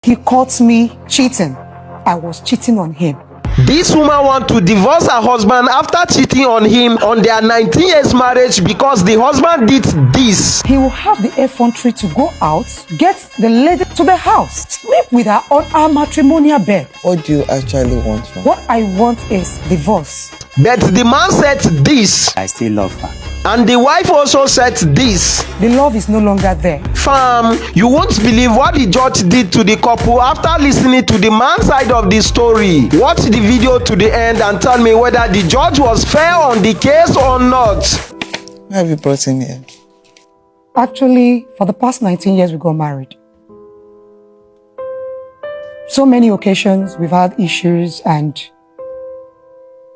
He caught me cheating. I was cheating on him. This woman wants to divorce her husband after cheating on him on their 19 years marriage because the husband did this. He will have the effrontery to go out, get the lady to the house, sleep with her on our matrimonial bed. What do you actually want from her? What I want is divorce. But the man said this. I still love her. And the wife also said this. The love is no longer there. Fam, you won't believe what the judge did to the couple after listening to the man's side of the story. Watch the video to the end and tell me whether the judge was fair on the case or not. Why have you brought him here? Actually, for the past 19 years, we got married. So many occasions we've had issues, and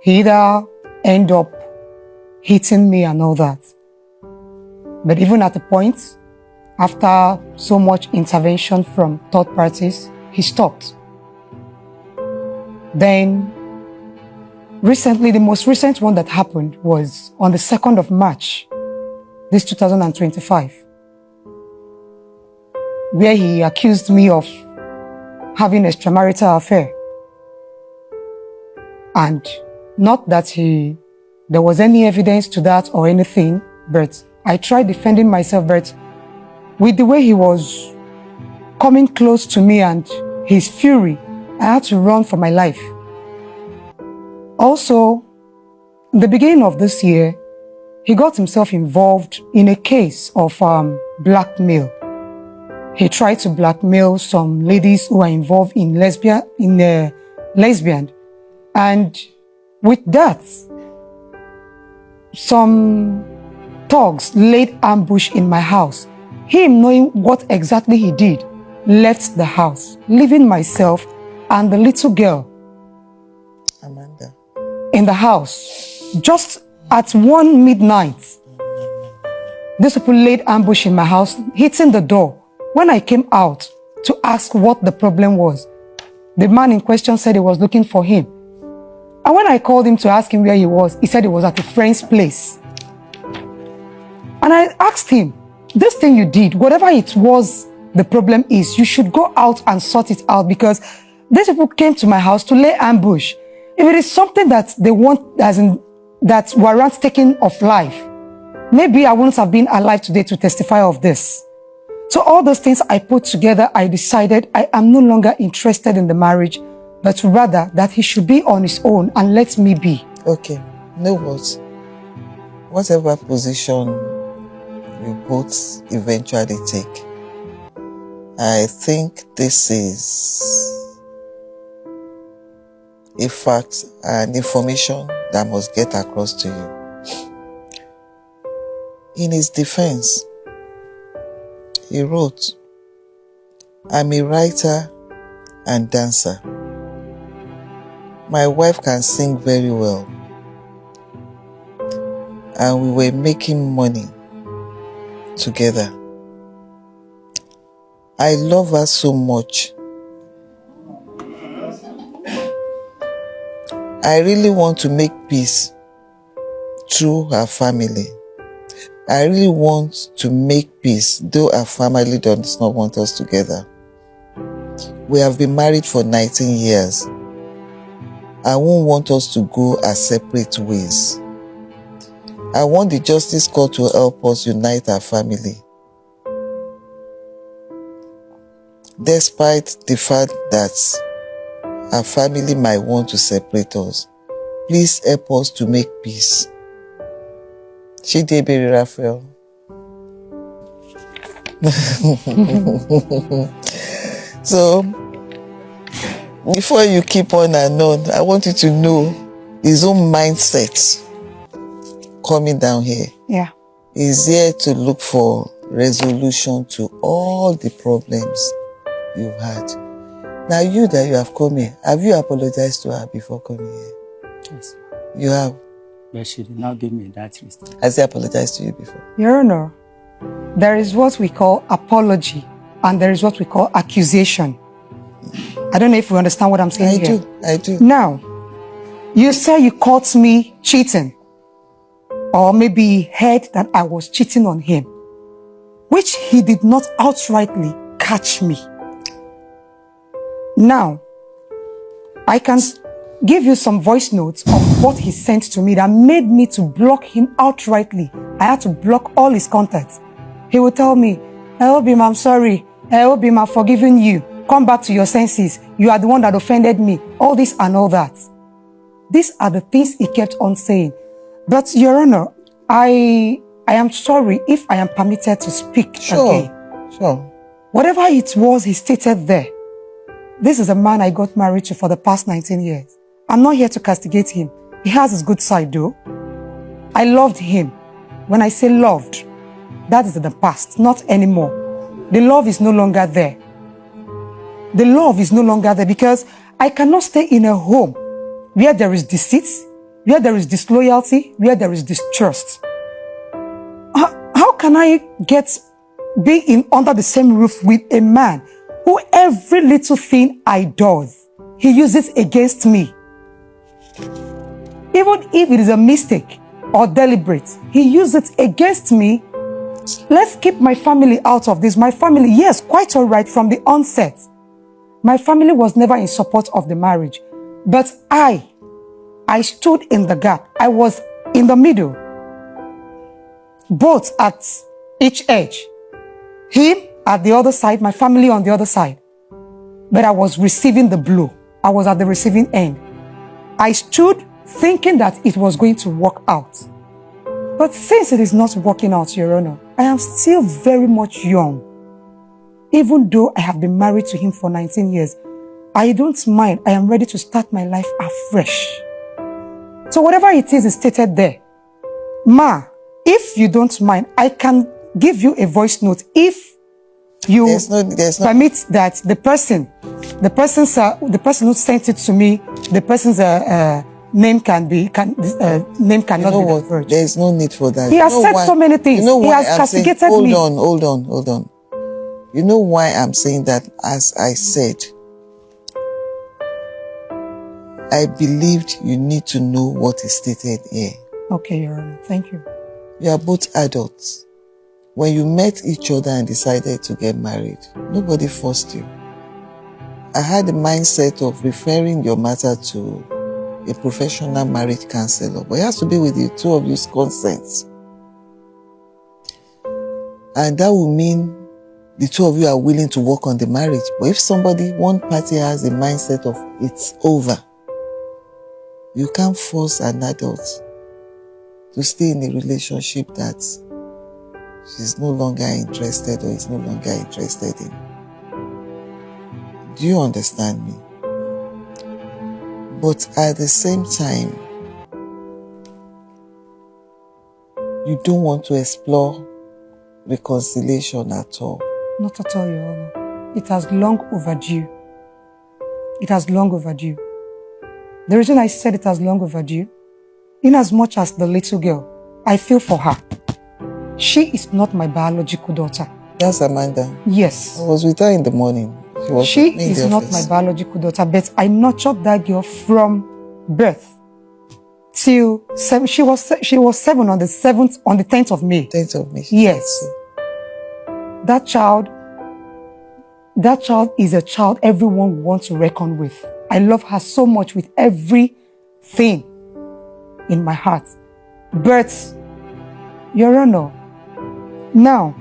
he either end up hitting me and all that. But even at a point, after so much intervention from third parties, he stopped. Then, recently, the most recent one that happened was on the 2nd of March, this 2025, where he accused me of having an extramarital affair. And not that there was any evidence to that or anything, but I tried defending myself, but with the way he was coming close to me and his fury, I had to run for my life. Also, in the beginning of this year, he got himself involved in a case of blackmail. He tried to blackmail some ladies who are involved in lesbian, and with that, some thugs laid ambush in my house. Him, knowing what exactly he did, left the house, leaving myself and the little girl, Amanda, in the house. Just at 1 midnight, these people laid ambush in my house, hitting the door. When I came out to ask what the problem was, the man in question said he was looking for him. And when I called him to ask him where he was, he said he was at a friend's place. And I asked him, this thing you did, whatever it was the problem is, you should go out and sort it out, because these people came to my house to lay ambush. If it is something that they want, as in that warrants taking of life, maybe I wouldn't have been alive today to testify of this. So all those things I put together, I decided I am no longer interested in the marriage, but rather that he should be on his own and let me be. okay, know what? Whatever position you both eventually take, I think this is a fact and information that must get across to you. In his defense, he wrote, "I'm a writer and dancer. My wife can sing very well, and we were making money together. I love her so much. I really want to make peace through her family. I really want to make peace, though her family does not want us together. We have been married for 19 years. I won't want us to go our separate ways. I want the Justice Court to help us unite our family. Despite the fact that our family might want to separate us, please help us to make peace. Chidebere Raphael." So, before you keep on and on, I want you to know his own mindset coming down here. Yeah. He's here to look for resolution to all the problems you've had. Now, you that you have come here, have you apologized to her before coming here? Yes. You have. But she did not give me that respect. Has he apologized to you before? Your Honor, there is what we call apology and there is what we call accusation. I don't know if you understand what I'm saying here. I do. Now, you say you caught me cheating, or maybe he heard that I was cheating on him, which he did not outrightly catch me. Now, I can give you some voice notes of what he sent to me that made me to block him outrightly. I had to block all his contacts. He would tell me, Elbim, I'm sorry. Elbim, I'm forgiving you. Come back to your senses. You are the one that offended me. All this and all that. These are the things he kept on saying. But, Your Honor, I am sorry if I am permitted to speak again. Sure. Whatever it was he stated there, this is a man I got married to for the past 19 years. I'm not here to castigate him. He has his good side though. I loved him. When I say loved, that is in the past, not anymore. The love is no longer there. The love is no longer there because I cannot stay in a home where there is deceit, where there is disloyalty, where there is distrust. How can I be under the same roof with a man who every little thing I does, he uses against me? Even if it is a mistake or deliberate, he uses it against me. Let's keep my family out of this. My family, yes, quite all right from the onset. My family was never in support of the marriage. But I stood in the gap. I was in the middle. Both at each edge. Him at the other side, my family on the other side. But I was receiving the blow. I was at the receiving end. I stood thinking that it was going to work out. But since it is not working out, Your Honor, I am still very much young. Even though I have been married to him for 19 years, I don't mind. I am ready to start my life afresh. So whatever it is stated there, Ma, if you don't mind, I can give you a voice note if you permit that the person who sent it to me, the person's name cannot be referred. There is no need for that. He has said so many things. He has castigated me. Hold on. You know why I'm saying that? As I said, I believed you need to know what is stated here. Okay, Your Honor. Thank you. You are both adults. When you met each other and decided to get married, nobody forced you. I had the mindset of referring your matter to a professional marriage counselor, but it has to be with the two of you's consent. And that will mean the two of you are willing to work on the marriage. But if one party has a mindset of it's over, you can't force an adult to stay in a relationship that she's no longer interested or is no longer interested in. Do you understand me? But at the same time, you don't want to explore reconciliation at all. Not at all, Your Honor. It has long overdue. It has long overdue. The reason I said it has long overdue, in as much as the little girl, I feel for her. She is not my biological daughter. That's Amanda. Yes. I was with her in the morning. She is not my biological daughter, but I nurtured that girl from birth till she was 7 on the 10th of May. 10th of May. Yes. That child is a child everyone wants to reckon with. I love her so much with everything in my heart. But, Your Honor, now,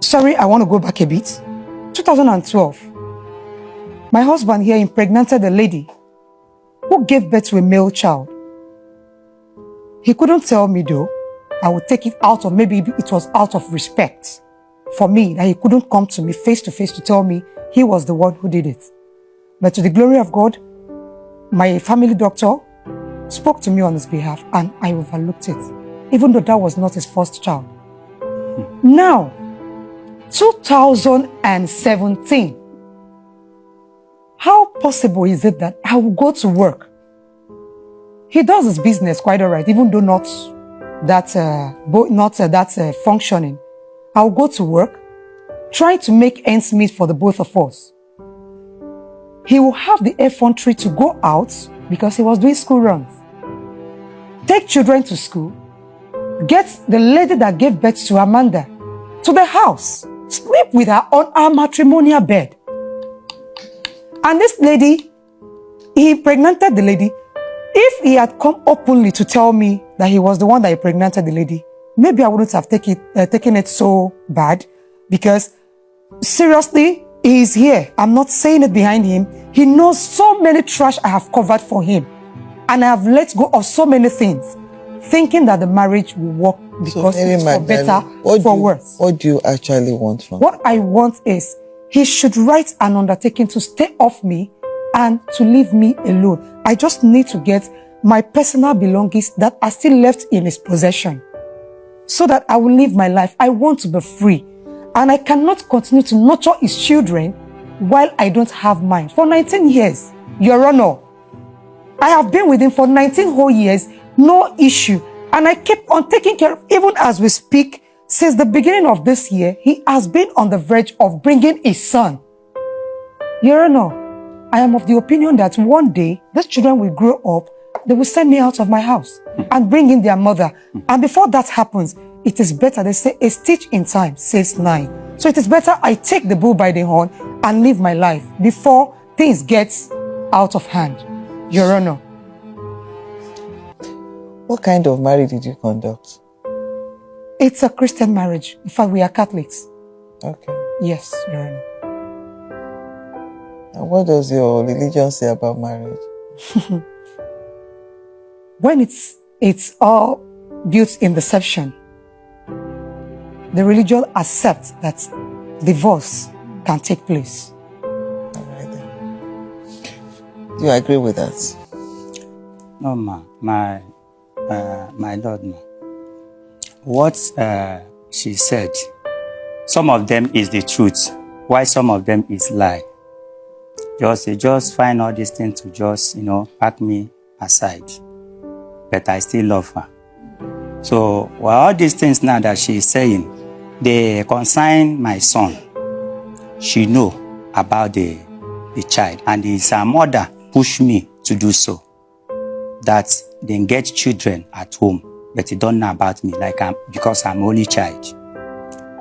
sorry, I want to go back a bit. 2012, my husband here impregnated a lady who gave birth to a male child. He couldn't tell me though. I would take it out of, maybe it was out of respect for me that he couldn't come to me face to face to tell me he was the one who did it. But to the glory of God, my family doctor spoke to me on his behalf and I overlooked it, even though that was not his first child. Now, 2017, how possible is it that I will go to work? He does his business quite all right, even though not that functioning. I'll go to work, trying to make ends meet for the both of us. He will have the effrontery to go out because he was doing school runs, take children to school, get the lady that gave birth to Amanda to the house, sleep with her on our matrimonial bed. And this lady, he impregnated the lady. If he had come openly to tell me that he was the one that impregnated the lady, maybe I wouldn't have taken it so bad, because seriously, he is here. I'm not saying it behind him. He knows so many trash I have covered for him. And I have let go of so many things, thinking that the marriage will work because it's for better, for worse. What do you actually want from him? What I want is he should write an undertaking to stay off me and to leave me alone. I just need to get my personal belongings that are still left in his possession so that I will live my life. I want to be free. And I cannot continue to nurture his children while I don't have mine. For 19 years, Your Honor, I have been with him for 19 whole years, no issue. And I keep on taking care of, even as we speak, since the beginning of this year, he has been on the verge of bringing his son. Your Honor, I am of the opinion that one day, these children will grow up, they will send me out of my house and bring in their mother. And before that happens, it is better, they say, a stitch in time saves 9. So it is better I take the bull by the horn and live my life before things get out of hand. Your Honor. What kind of marriage did you conduct? It's a Christian marriage. In fact, we are Catholics. Okay. Yes, Your Honor. And what does your religion say about marriage? When it's all built in deception, the religion accepts that divorce can take place. All right then. Do you agree with that? No, ma. My Lord, ma. What she said, some of them is the truth, while some of them is lie. Just find all these things to just, pack me aside. But I still love her. So, all these things now that she is saying, they concern my son. She know about the child, and it's her mother push me to do so. That they get children at home, but they don't know about me, because I'm only child.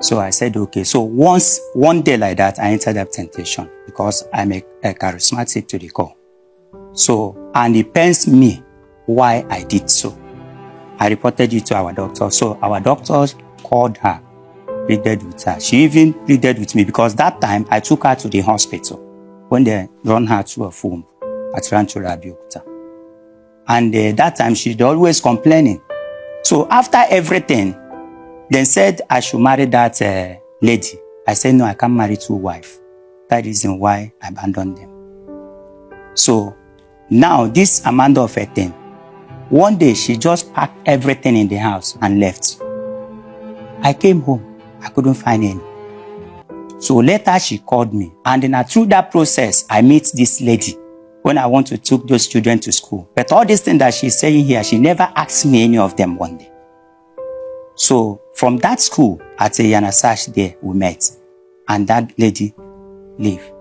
So I said, okay. So one day like that, I entered that temptation because I'm a charismatic to the core. So, and it pains me why I did so. I reported it to our doctor. So our doctors called her, pleaded with her. She even pleaded with me because that time I took her to the hospital when they run her through a womb at Rancho Abeokuta. And that time she'd always complaining. So after everything, they said I should marry that lady. I said, no, I can't marry two wives. That is the reason why I abandoned them. So now this Amanda of 18, one day she just packed everything in the house and left. I came home. I couldn't find any. So later she called me. And then through that process, I met this lady when I want to take those children to school. But all these things that she's saying here, she never asked me any of them one day. So from that school at Yanasash there, we met. And that lady left.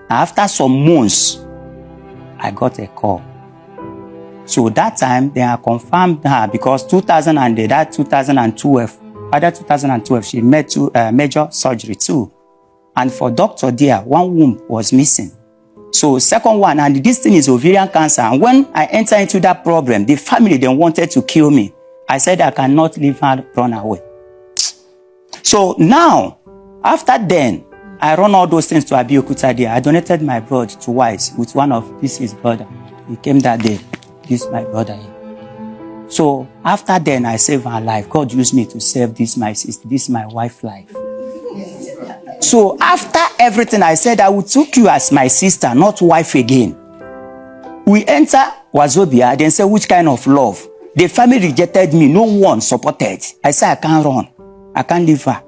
After some months, I got a call. So that time, they have confirmed her because 2012, she met major surgery too. And for doctor there, one womb was missing. So second one, and this thing is ovarian cancer. And when I enter into that problem, the family, they wanted to kill me. I said, I cannot leave her run away. So now, after then, I run all those things to Abeokuta there. I donated my blood to Wise with one of his brother. He came that day. This is my brother here. So after then, I saved her life. God used me to save this my sister, this my wife's life. So after everything, I said, I will take you as my sister, not wife again. We enter Wazobia, then say, which kind of love? The family rejected me. No one supported. I said, I can't run. I can't leave her.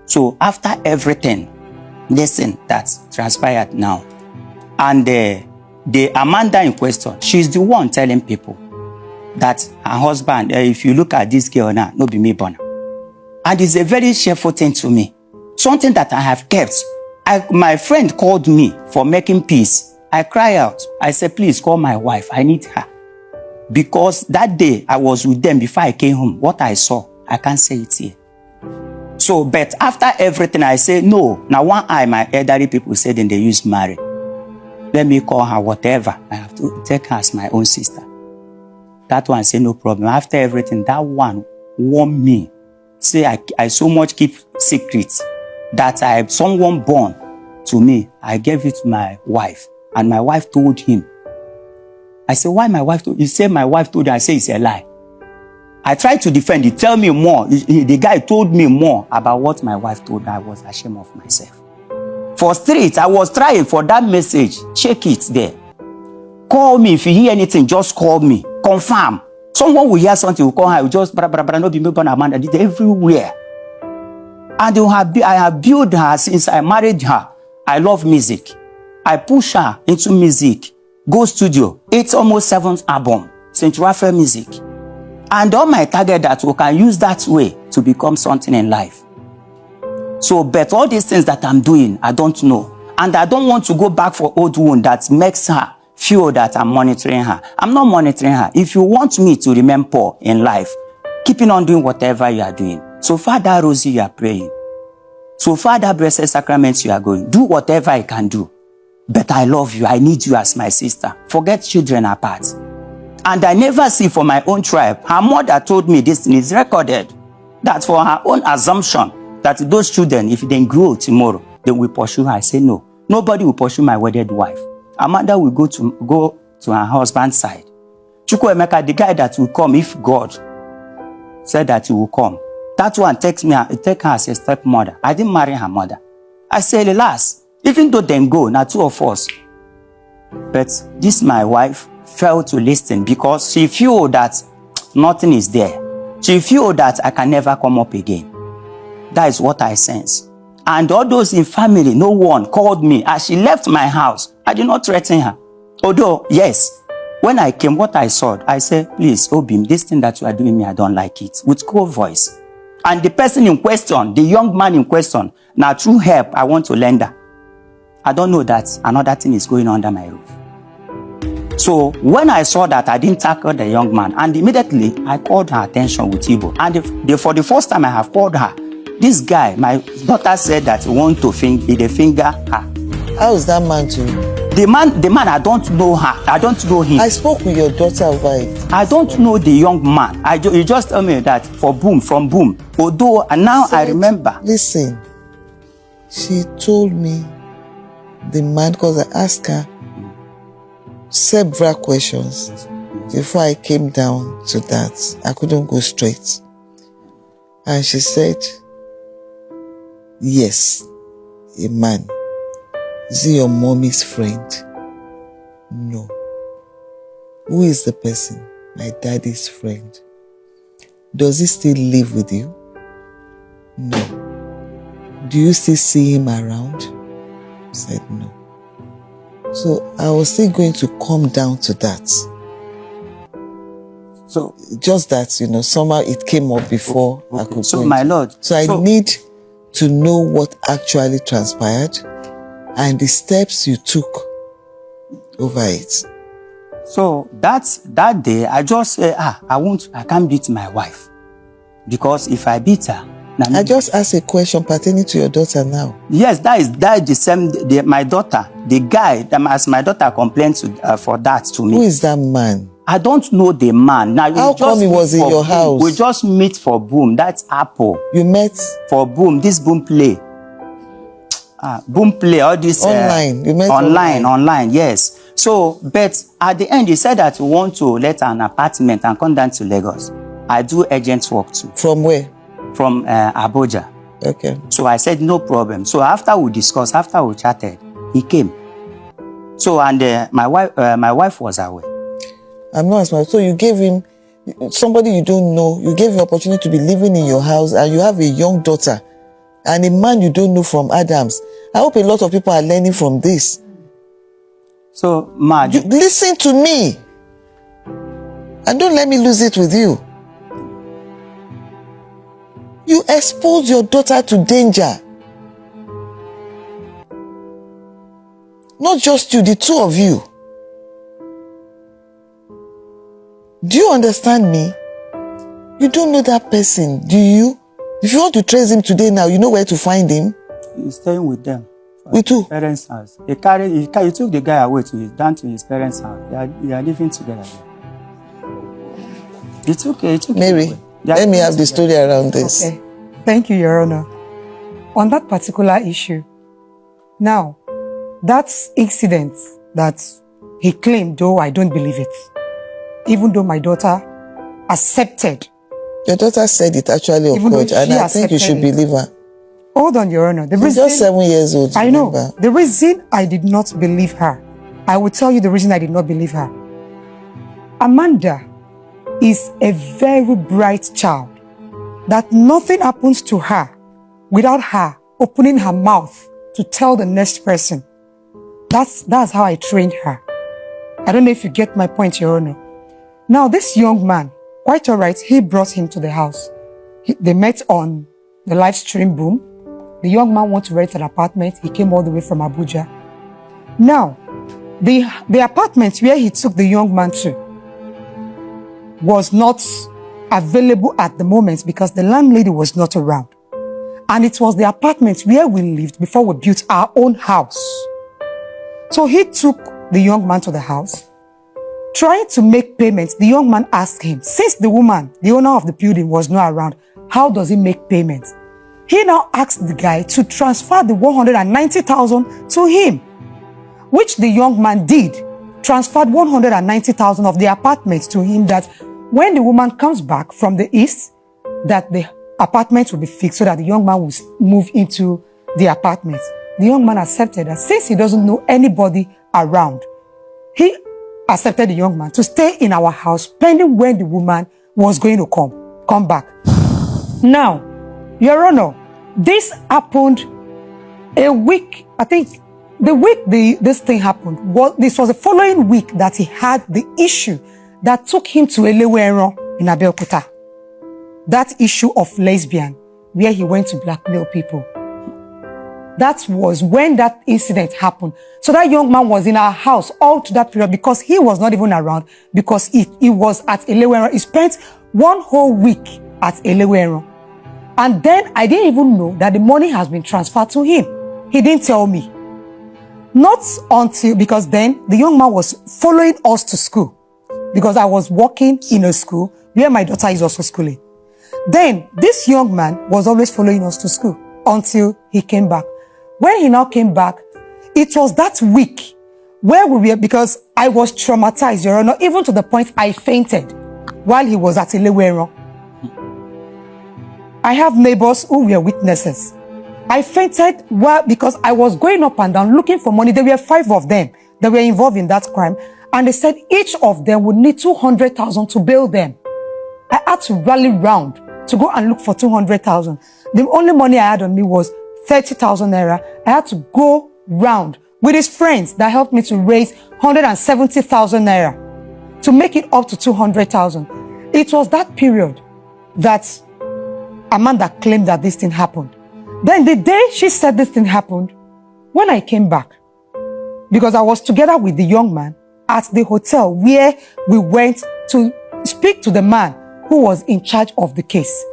So after everything, listen, that's transpired now. And the Amanda in question, she's the one telling people that her husband, if you look at this girl now, no be me born. And it's a very shameful thing to me. Something that I have kept. My friend called me for making peace. I cry out. I said, please call my wife. I need her. Because that day I was with them before I came home. What I saw, I can't say it here. So, but after everything, I say, no. Now one eye, my elderly people said, then they used marry. let me call her, whatever. I have to take her as my own sister. That one say no problem. After everything, that one warned me. Say I so much keep secrets that I someone born to me. I gave it to my wife, and my wife told him. I said, why my wife told? He said my wife told you. I say it's a lie. I tried to defend. He tell me more. The guy told me more about what my wife told me. I was ashamed of myself. For straight, I was trying for that message. Check it there. Call me if you hear anything. Just call me. Confirm. Someone will hear something. Will call her. Will just no be me born Amanda. Did everywhere. And I have built her since I married her. I love music. I push her into music. Go studio. It's almost 7th album. St. Raphael music. And all my target that we can use that way to become something in life. So, but all these things that I'm doing, I don't know. And I don't want to go back for old wound that makes her feel that I'm monitoring her. I'm not monitoring her. If you want me to remain poor in life, keeping on doing whatever you are doing. So far that rosy you are praying. So far that blessed sacraments you are going. Do whatever I can do. But I love you. I need you as my sister. Forget children apart. And I never see for my own tribe. Her mother told me this thing is recorded. That for her own assumption, that those children, if they grow tomorrow, they will pursue her. I say no. Nobody will pursue my wedded wife. Amanda will go to her husband's side. Chukwuemeka, the guy that will come if God said that he will come. That one take her as a stepmother. I didn't marry her mother. I said, alas, even though they go, now 2 of us. But this my wife failed to listen because she feel that nothing is there. She feel that I can never come up again. That is what I sense. And all those in family, no one called me. As she left my house, I did not threaten her. Although, yes, when I came, what I saw, I said, please, Obim, this thing that you are doing me, I don't like it. With cool voice. And the person in question, the young man in question, now through help, I want to lend her. I don't know that another thing is going under my roof. So when I saw that, I didn't tackle the young man. And immediately, I called her attention with Igbo. And for the first time I have called her, this guy, my daughter said that he want to finger her. How is that man to you? The man, I don't know her. I don't know him. I spoke with your daughter over it. I don't know the young man. You just tell me that from boom. Although, and now I remember. Listen, she told me the man, because I asked her several questions before I came down to that. I couldn't go straight. And she said, yes, a man. Is he your mommy's friend? No. Who is the person? My daddy's friend. Does he still live with you? No. Do you still see him around? I said no. So I was still going to come down to that. So just that, somehow it came up before I could. So my lord. So I need to know what actually transpired and the steps you took over it. So that day, I just said, I can't beat my wife. Because if I beat her... I just asked a question pertaining to your daughter now. Yes, that is the same, my daughter, the guy, as my daughter complained for that to me. Who is that man? I don't know the man. Now, how come he was in your house? We just meet for Boom. That's Apple. You met? For Boom. This Boom Play. Boom Play. All this. Online. You met online. Yes. So, but at the end, he said that he want to let an apartment and come down to Lagos. I do agent work too. From where? From Abuja. Okay. So I said, no problem. So after we discussed, after we chatted, he came. So, and my wife was away. I'm not asking. So you gave him, somebody you don't know, you gave him opportunity to be living in your house, and you have a young daughter and a man you don't know from Adams. I hope a lot of people are learning from this. So, listen to me and don't let me lose it with you. You expose your daughter to danger. Not just you, the two of you. Do you understand me? You don't know that person, do you? If you want to trace him today now, you know where to find him? He's staying with them. With who? Parents' house. He took the guy away down to his parents' house. They are living together there. He took Mary, let me have the story around this. Okay. Thank you, Your Honor. On that particular issue, now, that incident that he claimed, though I don't believe it, even though my daughter accepted. Your daughter said it actually occurred, and I think you should believe her. Hold on, Your Honor. She's just 7 years old. I know. The reason I did not believe her, I will tell you the reason I did not believe her. Amanda is a very bright child, that nothing happens to her without her opening her mouth to tell the next person. That's how I trained her. I don't know if you get my point, Your Honor. Now, this young man, quite all right, he brought him to the house. They met on the live stream boom. The young man wanted to rent an apartment. He came all the way from Abuja. Now, the apartment where he took the young man to was not available at the moment because the landlady was not around. And it was the apartment where we lived before we built our own house. So he took the young man to the house. Trying to make payments, the young man asked him, since the woman, the owner of the building, was not around, how does he make payments? He now asked the guy to transfer the 190,000 to him, which the young man did. Transferred 190,000 of the apartment to him, that when the woman comes back from the east, that the apartment will be fixed so that the young man will move into the apartment. The young man accepted that since he doesn't know anybody around, he accepted the young man to stay in our house pending when the woman was going to come back. Now, Your Honor, this happened a week, I think the week this thing happened, this was the following week that he had the issue that took him to Elewero in Abeokuta. That issue of lesbian, where he went to blackmail people. That was when that incident happened. So that young man was in our house all to that period because he was not even around, because he was at Elewero. He spent one whole week at Elewero. And then I didn't even know that the money has been transferred to him. He didn't tell me. Not until, because then the young man was following us to school, because I was working in a school where my daughter is also schooling. Then this young man was always following us to school until he came back. When he now came back, it was that week where we were, because I was traumatized, Your Honor, even to the point I fainted while he was at Elewero. I have neighbors who were witnesses. I fainted because I was going up and down looking for money. There were 5 of them that were involved in that crime. And they said each of them would need 200,000 to bail them. I had to rally round to go and look for 200,000. The only money I had on me was 30,000 naira. I had to go round with his friends that helped me to raise 170,000 naira to make it up to 200,000. It was that period that Amanda claimed that this thing happened. Then the day she said this thing happened, when I came back, because I was together with the young man at the hotel where we went to speak to the man who was in charge of the case.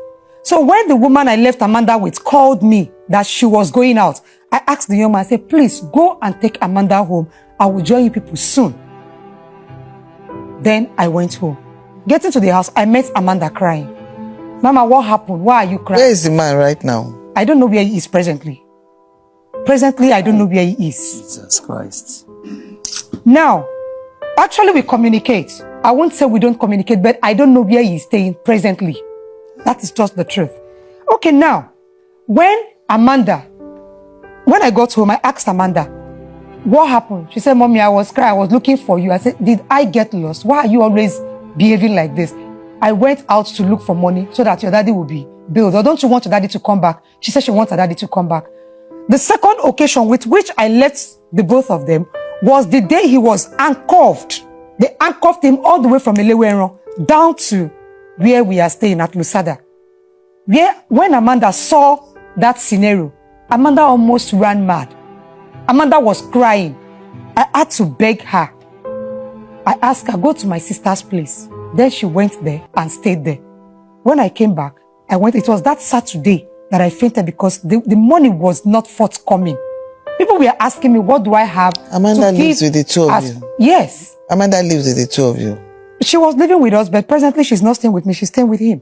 So when the woman I left Amanda with called me that she was going out, I asked the young man, I said, please go and take Amanda home. I will join you people soon. Then I went home. Getting to the house, I met Amanda crying. Mama, what happened? Why are you crying? Where is the man right now? I don't know where he is presently. Presently, I don't know where he is. Jesus Christ. Now, actually we communicate. I won't say we don't communicate, but I don't know where he is staying presently. That is just the truth. Okay, now, when I got home, I asked Amanda, what happened? She said, Mommy, I was crying. I was looking for you. I said, did I get lost? Why are you always behaving like this? I went out to look for money so that your daddy will be billed. Or don't you want your daddy to come back? She said she wants her daddy to come back. The second occasion with which I left the both of them was the day he was handcuffed. They handcuffed him all the way from Elewero down to where we are staying at Lusada. When Amanda saw that scenario, Amanda almost ran mad. Amanda was crying. I had to beg her. I asked her, go to my sister's place. Then she went there and stayed there. When I came back, it was that Saturday that I fainted because the money was not forthcoming. People were asking me, what do I have Amanda to lives give with the two of as- you. Yes. Amanda lives with the two of you. She was living with us, but presently she's not staying with me. She's staying with him.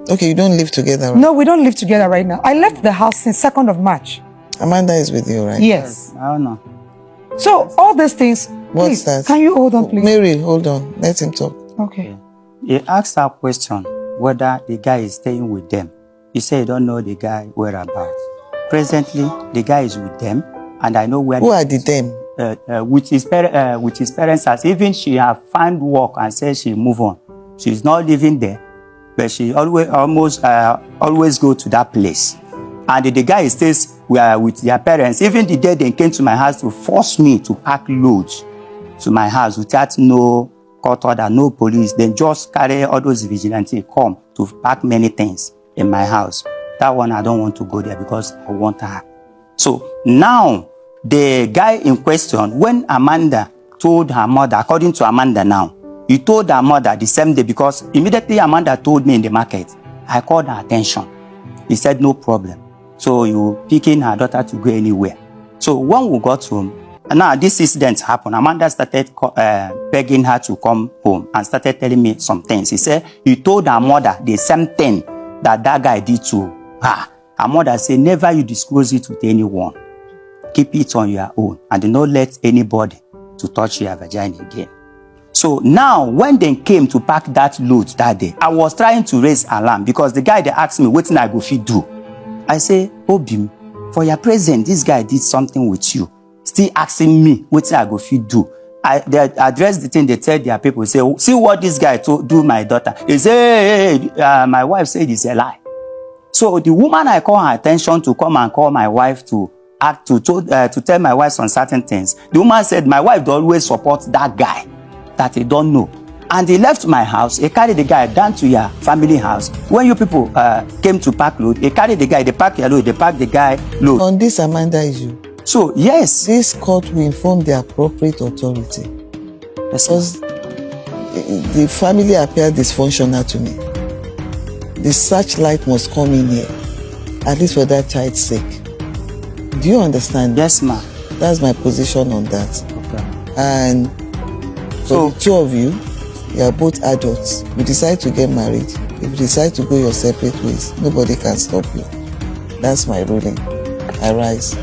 Okay, you don't live together, right? No, we don't live together right now. I left the house since 2nd of March. Amanda is with you, right? Yes. I don't know. So all these things, What's please, that? can you hold on, please? Mary, hold on. Let him talk. Okay. He asked that question whether the guy is staying with them. He said he don't know the guy whereabouts. Presently, the guy is with them, and I know where. Who are the them? With his parents, as even she have found work and said she move on. She's not living there, but she always go to that place. And the guy stays with their parents. Even the day they came to my house to force me to pack loads to my house without no court order, no police. They just carry all those vigilantes come to pack many things in my house. That one I don't want to go there because I want her. So now, the guy in question, when Amanda told her mother, according to Amanda now, he told her mother the same day because immediately Amanda told me in the market, I called her attention. He said, no problem. So you picking her daughter to go anywhere. So when we got home, now this incident happened. Amanda started begging her to come home and started telling me some things. He said he told her mother the same thing that guy did to her. Her mother said, never you disclose it with anyone. Keep it on your own and do not let anybody to touch your vagina again. So now, when they came to pack that load that day, I was trying to raise alarm because the guy, they asked me, what I go fit do? I say, Obim, for your present, this guy did something with you. Still asking me, what I go fit do? They address the thing, they tell their people, say, see what this guy do my daughter. He say, hey, my wife said it's a lie. So the woman I call her attention to come and call my wife to act to tell my wife some certain things. The woman said my wife always support that guy that he don't know. And he left my house. He carried the guy down to your family house. When you people came to pack load, he carried the guy, they pack your load, they pack the guy load. On this Amanda issue, So yes, this court will inform the appropriate authority. Because the family appear dysfunctional to me. The searchlight must come in here, at least for that child's sake. Do you understand? yes, ma'am. That's my position on that. Okay. And for the two of you, you are both adults. You decide to get married. If you decide to go your separate ways, nobody can stop you. That's my ruling. I rise.